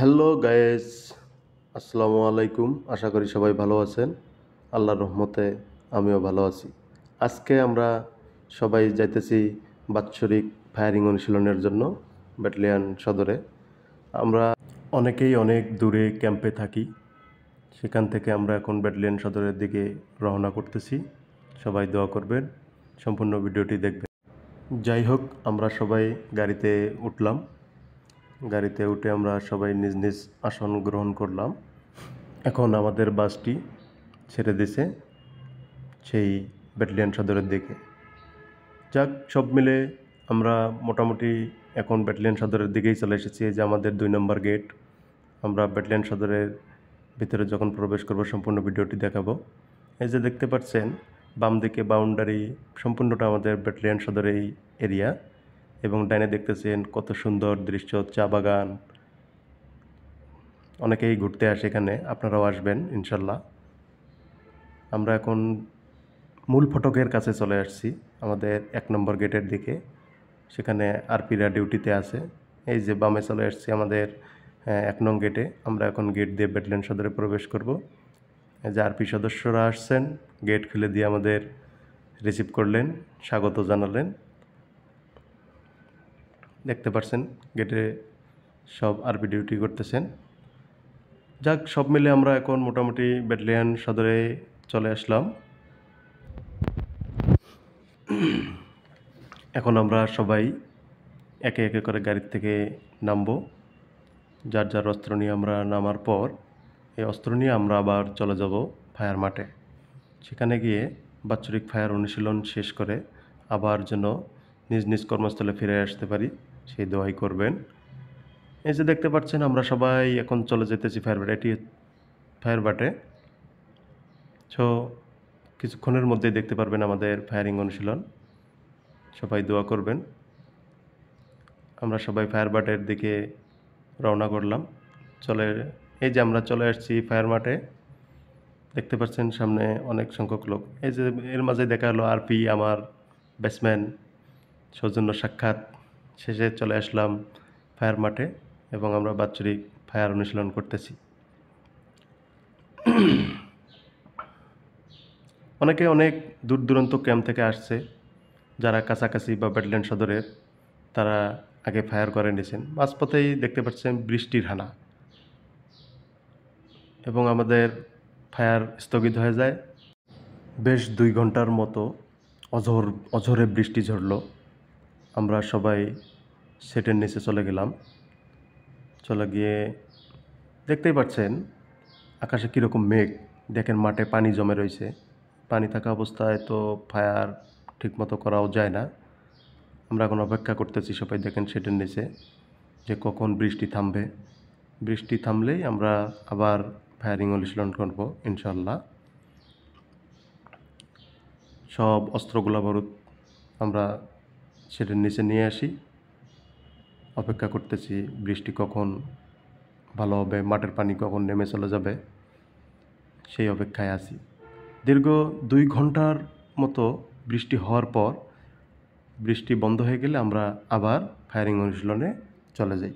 Hello guys, আসসালামু আলাইকুম। আশা করি সবাই ভালো আছেন। আল্লাহর রহমতে আমিও ভালো আছি। আজকে আমরা সবাই যাইতেছি বাৎসরিক ফায়ারিং অনুশীলনের জন্য ব্যাটালিয়ন সদরে। আমরা অনেকেই অনেক দূরে ক্যাম্পে থাকি। সেখান থেকে আমরা এখন ব্যাটালিয়ন সদরের দিকে রওনা করতেছি। সবাই দোয়া করবেন, সম্পূর্ণ ভিডিওটি দেখবেন। যাই হোক, আমরা সবাই গাড়িতে উঠলাম। গাড়িতে উঠে আমরা সবাই নিজ নিজ আসন গ্রহণ করলাম। এখন আমাদের বাসটি ছেড়ে দিছে সেই ব্যাটালিয়ন সদরের দিকে। যাক, সব মিলে আমরা মোটামুটি এখন ব্যাটালিয়ন সদরের দিকেই চলে এসেছি। এই যে আমাদের 2 নম্বর গেট। আমরা ব্যাটালিয়ন সদরের ভিতরে যখন প্রবেশ করব সম্পূর্ণ ভিডিওটি দেখাবো। এই যে দেখতে পাচ্ছেন বাম দিকে বাউন্ডারি, সম্পূর্ণটা আমাদের ব্যাটালিয়ন সদরের এই এরিয়া। এবং ডাইনে দেখতেছেন কত সুন্দর দৃশ্য, চা বাগান। অনেকেই ঘুরতে আসে এখানে, আপনারাও আসবেন ইনশাল্লাহ। আমরা এখন মূল ফটকের কাছে চলে আসছি, আমাদের 1 নম্বর গেটের দিকে। সেখানে আরপিরা ডিউটিতে আছে। এই যে বামে চলে আসছি আমাদের 1 নং গেটে। আমরা এখন গেট দিয়ে ব্যাটালিয়ন সদরে প্রবেশ করব। এই যে আরপি সদস্যরা আসছেন, গেট খুলে দিয়ে আমাদের রিসিভ করলেন, স্বাগত জানালেন। দেখতে পাচ্ছেন গেটে সব আরপি ডিউটি করতেছেন। যাক, সব মিলে আমরা এখন মোটামুটি ব্যাটালিয়ন সদরে চলে আসলাম। এখন আমরা সবাই একে একে করে গাড়ির থেকে নামবো। যার যার অস্ত্র নিয়ে আমরা নামার পর এই অস্ত্র নিয়ে আমরা আবার চলে যাব ফায়ার মাঠে। সেখানে গিয়ে বাৎসরিক ফায়ার অনুশীলন শেষ করে আবার যেন নিজ নিজ কর্মস্থলে ফিরে আসতে পারি, সেই দোয়াই করবেন। এই যে দেখতে পাচ্ছেন আমরা সবাই এখন চলে যেতেছি ফায়ার বাটে। এটি ফায়ার বাটে। সো কিছুক্ষণের মধ্যেই দেখতে পারবেন আমাদের ফায়ারিং অনুশীলন। সবাই দোয়া করবেন। আমরা সবাই ফায়ার বাটের দিকে রওনা করলাম। এই যে আমরা চলে আসছি ফায়ার মাঠে। দেখতে পাচ্ছেন সামনে অনেক সংখ্যক লোক। এই যে এর মাঝে দেখা হলো আরপি আমার ব্যাটসম্যান সৌজন্য সাক্ষাৎ শেষে চলে আসলাম ফায়ার মাঠে এবং আমরা বাৎসরিক ফায়ার অনুশীলন করতেছি। অনেকে অনেক দূর দূরান্ত ক্যাম্প থেকে আসছে। যারা কাছাকাছি বা ব্যাটালিয়ন সদরের, তারা আগে ফায়ার করে নিয়েছেন। মাঝপথেই দেখতে পাচ্ছেন বৃষ্টির হানা এবং আমাদের ফায়ার স্থগিত হয়ে যায়। বেশ 2 ঘন্টার মতো অঝরে বৃষ্টি ঝরলো। আমরা সবাই সেটের নিচে চলে গেলাম। চলে গিয়ে দেখতেই পাচ্ছেন আকাশে কীরকম মেঘ। দেখেন মাঠে পানি জমে রয়েছে। পানি থাকা অবস্থায় তো ফায়ার ঠিকমতো করাও যায় না। আমরা এখন অপেক্ষা করতেছি সবাই, দেখেন সেটের নিচে, যে কখন বৃষ্টি থামবে। বৃষ্টি থামলেই আমরা আবার ফায়ারিং অনুশীলন করব ইনশাল্লাহ। সব অস্ত্র গোলাবারুদ আমরা সেটের নিচে নিয়ে আসি। অপেক্ষা করতেছি বৃষ্টি কখন ভালো হবে, মাঠের পানি কখন নেমে চলে যাবে, সেই অপেক্ষায় আছি। দীর্ঘ 2 ঘন্টার মতো বৃষ্টি হওয়ার পর বৃষ্টি বন্ধ হয়ে গেলে আমরা আবার ফায়ারিং অনুশীলনে চলে যাই।